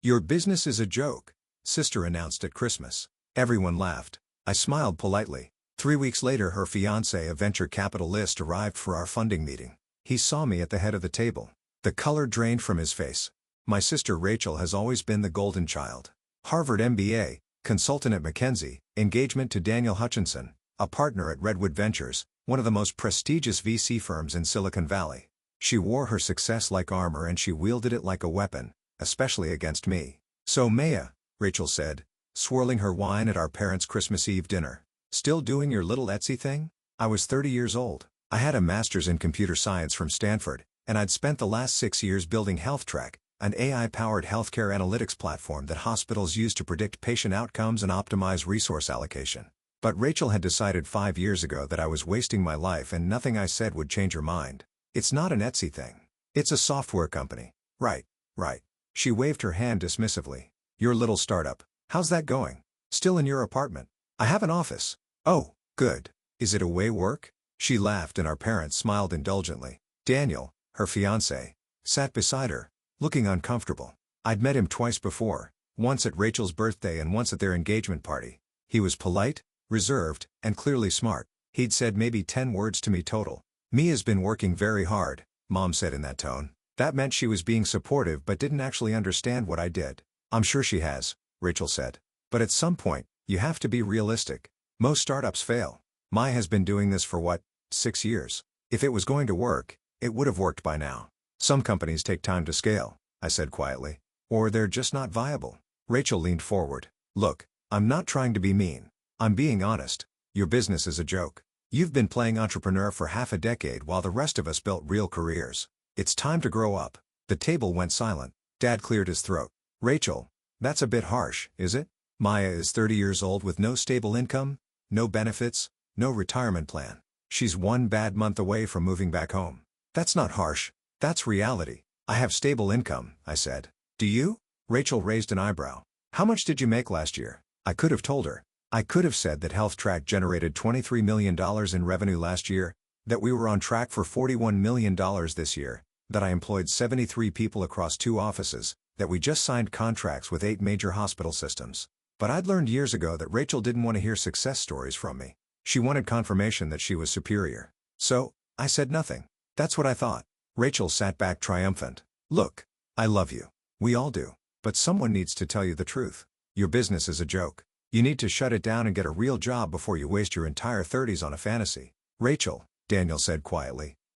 Your business is a joke, sister announced at Christmas. Everyone laughed. I smiled politely. 3 weeks later her fiancé, a venture capitalist, arrived for our funding meeting. He saw me at the head of the table. The color drained from his face. My sister Rachel has always been the golden child. Harvard MBA, consultant at McKinsey, engagement to Daniel Hutchinson, a partner at Redwood Ventures, one of the most prestigious VC firms in Silicon Valley. She wore her success like armor and she wielded it like a weapon, especially against me. "So Maya," Rachel said, swirling her wine at our parents' Christmas Eve dinner. "Still doing your little Etsy thing?" I was 30 years old. I had a master's in computer science from Stanford, and I'd spent the last 6 years building HealthTrack, an AI-powered healthcare analytics platform that hospitals use to predict patient outcomes and optimize resource allocation. But Rachel had decided 5 years ago that I was wasting my life and nothing I said would change her mind. "It's not an Etsy thing. It's a software company." Right. She waved her hand dismissively. "Your little startup. How's that going? Still in your apartment?" "I have an office." "Oh, good. Is it away work?" She laughed and our parents smiled indulgently. Daniel, her fiancé, sat beside her, looking uncomfortable. I'd met him twice before, once at Rachel's birthday and once at their engagement party. He was polite, reserved, and clearly smart. He'd said maybe 10 words to me total. "Mia's been working very hard," Mom said in that tone. That meant she was being supportive but didn't actually understand what I did. "I'm sure she has," Rachel said. "But at some point, you have to be realistic. Most startups fail. Maya has been doing this for 6 years. If it was going to work, it would have worked by now." "Some companies take time to scale," I said quietly. "Or they're just not viable." Rachel leaned forward. "Look, I'm not trying to be mean. I'm being honest. Your business is a joke. You've been playing entrepreneur for half a decade while the rest of us built real careers. It's time to grow up." The table went silent. Dad cleared his throat. "Rachel, that's a bit harsh, is it? Maya is 30 years old with no stable income, no benefits, no retirement plan. She's one bad month away from moving back home." "That's not harsh. That's reality." "I have stable income," I said. "Do you?" Rachel raised an eyebrow. "How much did you make last year?" I could have told her. I could have said that HealthTrack generated $23 million in revenue last year, that we were on track for $41 million this year, that I employed 73 people across 2 offices, that we just signed contracts with 8 major hospital systems. But I'd learned years ago that Rachel didn't want to hear success stories from me. She wanted confirmation that she was superior. So, I said nothing. "That's what I thought." Rachel sat back triumphant. "Look, I love you. We all do. But someone needs to tell you the truth. Your business is a joke. You need to shut it down and get a real job before you waste your entire 30s on a fantasy." "Rachel," Daniel said quietly,